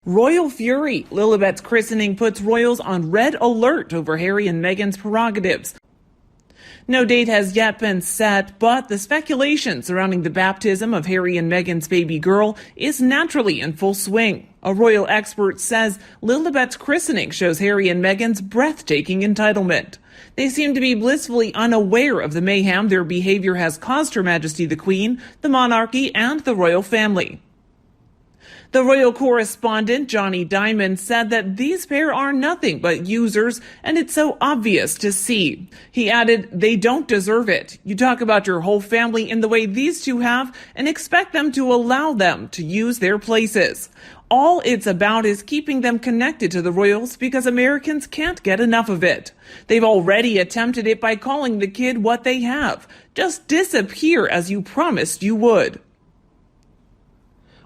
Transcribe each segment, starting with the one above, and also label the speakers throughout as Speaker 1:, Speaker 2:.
Speaker 1: Royal fury. Lilibet's christening puts royals on red alert over Harry and Meghan's prerogatives. No date has yet been set, but the speculation surrounding the baptism of Harry and Meghan's baby girl is naturally in full swing. A royal expert says Lilibet's christening shows Harry and Meghan's breathtaking entitlement. They seem to be blissfully unaware of the mayhem their behavior has caused Her Majesty the Queen, the monarchy, and the royal family. The royal correspondent, Johnny Diamond, said that these pair are nothing but users, and it's so obvious to see. He added, "They don't deserve it. You talk about your whole family in the way these two have and expect them to allow them to use their places. All it's about is keeping them connected to the royals because Americans can't get enough of it. They've already attempted it by calling the kid what they have. Just disappear as you promised you would."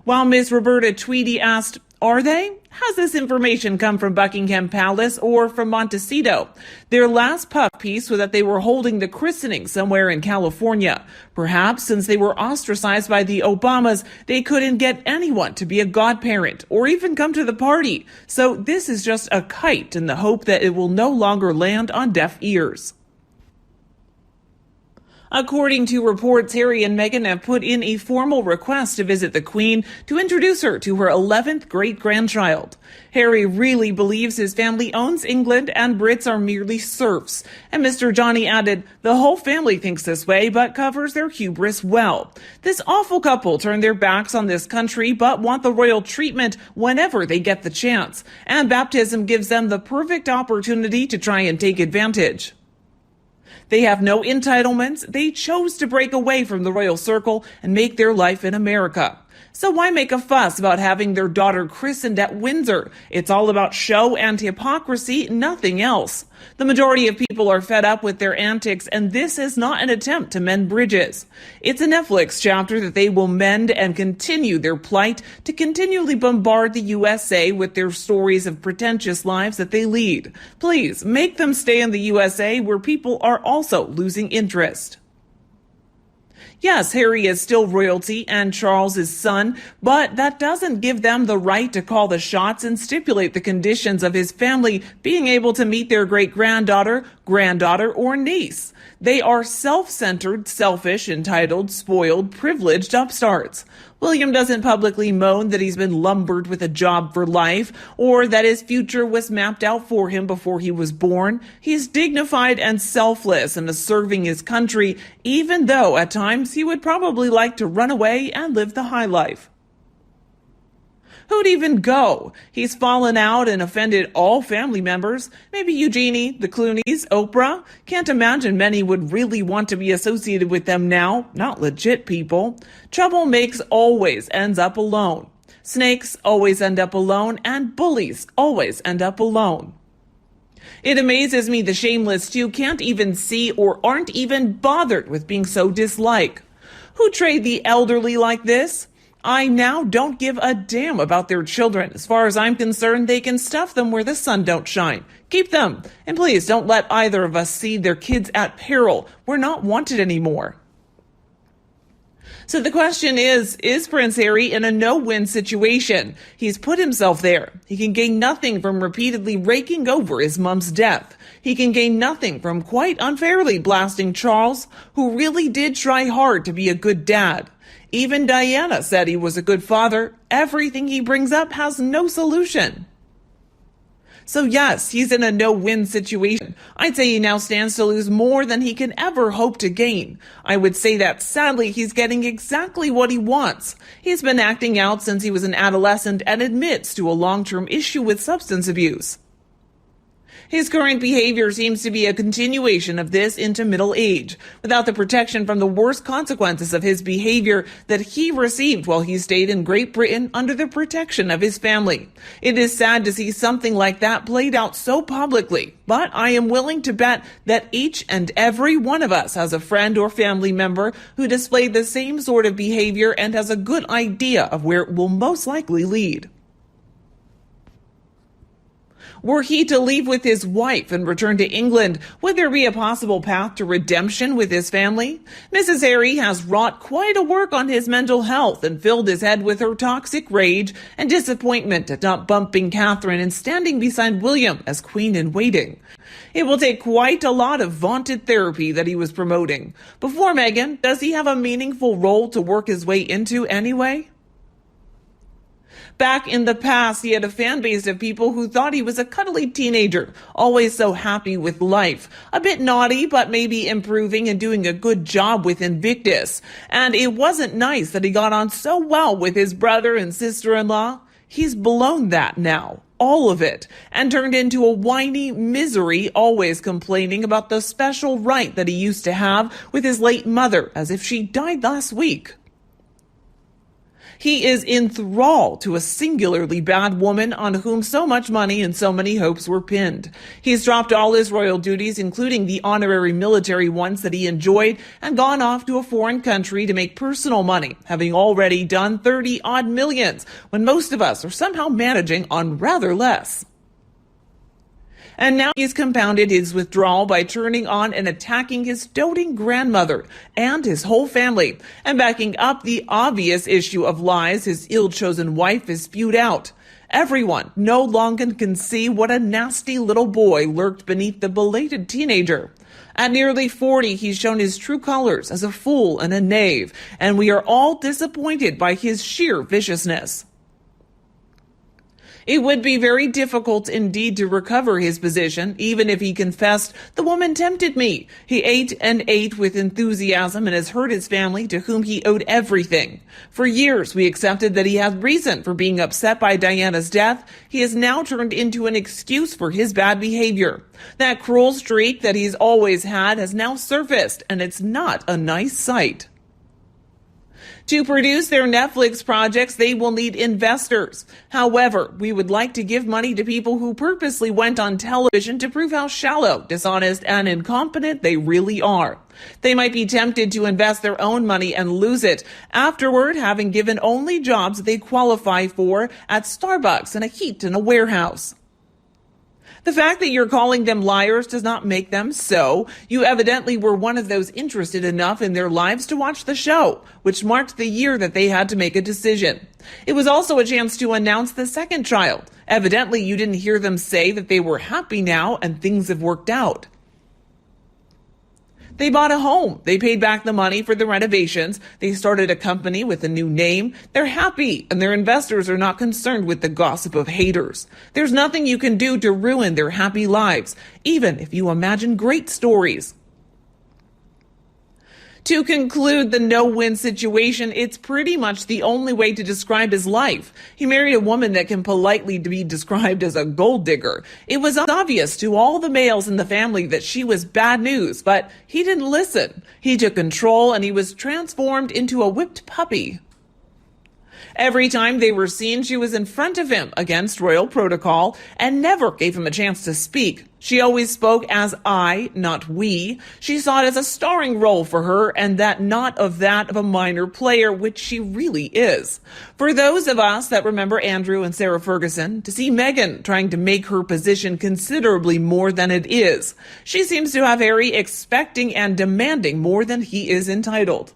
Speaker 1: While Miss Roberta Tweedy asked, "Are they? Has this information come from Buckingham Palace or from Montecito?" Their last puff piece was that they were holding the christening somewhere in California. Perhaps since they were ostracized by the Obamas, they couldn't get anyone to be a godparent or even come to the party. So this is just a kite in the hope that it will no longer land on deaf ears. According to reports, Harry and Meghan have put in a formal request to visit the Queen to introduce her to her 11th great-grandchild. Harry really believes his family owns England and Brits are merely serfs. And Mr. Johnny added, "The whole family thinks this way, but covers their hubris well. This awful couple turn their backs on this country, but want the royal treatment whenever they get the chance. And baptism gives them the perfect opportunity to try and take advantage. They have no entitlements. They chose to break away from the royal circle and make their life in America. So why make a fuss about having their daughter christened at Windsor? It's all about show and hypocrisy, nothing else. The majority of people are fed up with their antics, and this is not an attempt to mend bridges. It's a Netflix chapter that they will mend and continue their plight to continually bombard the USA with their stories of pretentious lives that they lead. Please, make them stay in the USA where people are also losing interest." Yes, Harry is still royalty and Charles is son, but that doesn't give them the right to call the shots and stipulate the conditions of his family being able to meet their great-granddaughter, granddaughter, or niece. They are self-centered, selfish, entitled, spoiled, privileged upstarts. William doesn't publicly moan that he's been lumbered with a job for life or that his future was mapped out for him before he was born. He's dignified and selfless and is serving his country, even though at times he would probably like to run away and live the high life. Who'd even go? He's fallen out and offended all family members. Maybe Eugenie, the Clooneys, Oprah. Can't imagine many would really want to be associated with them now. Not legit people. Troublemakes always ends up alone. Snakes always end up alone, and bullies always end up alone. It amazes me the shameless two can't even see or aren't even bothered with being so disliked. Who trade the elderly like this? I now don't give a damn about their children. As far as I'm concerned, they can stuff them where the sun don't shine. Keep them. And please don't let either of us see their kids at peril. We're not wanted anymore. So the question is Prince Harry in a no-win situation? He's put himself there. He can gain nothing from repeatedly raking over his mom's death. He can gain nothing from quite unfairly blasting Charles, who really did try hard to be a good dad. Even Diana said he was a good father. Everything he brings up has no solution. So yes, he's in a no-win situation. I'd say he now stands to lose more than he can ever hope to gain. I would say that sadly he's getting exactly what he wants. He's been acting out since he was an adolescent and admits to a long-term issue with substance abuse. His current behavior seems to be a continuation of this into middle age, without the protection from the worst consequences of his behavior that he received while he stayed in Great Britain under the protection of his family. It is sad to see something like that played out so publicly, but I am willing to bet that each and every one of us has a friend or family member who displayed the same sort of behavior and has a good idea of where it will most likely lead. Were he to leave with his wife and return to England, would there be a possible path to redemption with his family? Mrs. Harry has wrought quite a work on his mental health and filled his head with her toxic rage and disappointment at not bumping Catherine and standing beside William as Queen in waiting. It will take quite a lot of vaunted therapy that he was promoting. Before Meghan, does he have a meaningful role to work his way into anyway? Back in the past, he had a fan base of people who thought he was a cuddly teenager, always so happy with life, a bit naughty, but maybe improving and doing a good job with Invictus. And it wasn't nice that he got on so well with his brother and sister-in-law. He's blown that now, all of it, and turned into a whiny misery, always complaining about the special right that he used to have with his late mother, as if she died last week. He is in thrall to a singularly bad woman on whom so much money and so many hopes were pinned. He's dropped all his royal duties, including the honorary military ones that he enjoyed, and gone off to a foreign country to make personal money, having already done 30-odd millions, when most of us are somehow managing on rather less. And now he's compounded his withdrawal by turning on and attacking his doting grandmother and his whole family, and backing up the obvious issue of lies his ill-chosen wife has spewed out. Everyone no longer can see what a nasty little boy lurked beneath the belated teenager. At nearly 40, he's shown his true colors as a fool and a knave, and we are all disappointed by his sheer viciousness. It would be very difficult indeed to recover his position, even if he confessed, "The woman tempted me." He ate and ate with enthusiasm and has hurt his family, to whom he owed everything. For years, we accepted that he had reason for being upset by Diana's death. He has now turned into an excuse for his bad behavior. That cruel streak that he's always had has now surfaced, and it's not a nice sight. To produce their Netflix projects, they will need investors. However, we would like to give money to people who purposely went on television to prove how shallow, dishonest, and incompetent they really are. They might be tempted to invest their own money and lose it, afterward having given only jobs they qualify for at Starbucks and a heat in a warehouse. The fact that you're calling them liars does not make them so. You evidently were one of those interested enough in their lives to watch the show, which marked the year that they had to make a decision. It was also a chance to announce the second child. Evidently, you didn't hear them say that they were happy now and things have worked out. They bought a home. They paid back the money for the renovations. They started a company with a new name. They're happy, and their investors are not concerned with the gossip of haters. There's nothing you can do to ruin their happy lives, even if you imagine great stories. To conclude the no-win situation, it's pretty much the only way to describe his life. He married a woman that can politely be described as a gold digger. It was obvious to all the males in the family that she was bad news, but he didn't listen. He took control and he was transformed into a whipped puppy. Every time they were seen, she was in front of him against royal protocol and never gave him a chance to speak. She always spoke as I, not we. She saw it as a starring role for her and that of a minor player, which she really is. For those of us that remember Andrew and Sarah Ferguson, to see Meghan trying to make her position considerably more than it is, she seems to have Harry expecting and demanding more than he is entitled.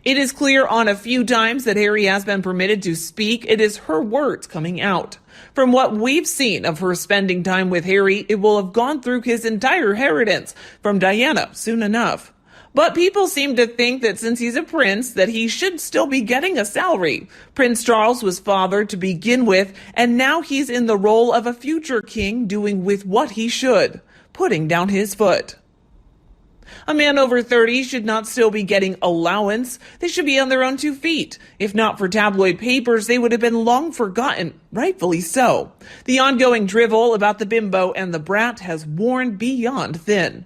Speaker 1: It is clear on a few times that Harry has been permitted to speak. It is her words coming out. From what we've seen of her spending time with Harry, it will have gone through his entire inheritance from Diana soon enough. But people seem to think that since he's a prince, that he should still be getting a salary. Prince Charles was fathered to begin with, and now he's in the role of a future king doing with what he should, putting down his foot. A man over 30 should not still be getting allowance. They should be on their own 2 feet. If not for tabloid papers, they would have been long forgotten, rightfully so. The ongoing drivel about the bimbo and the brat has worn beyond thin.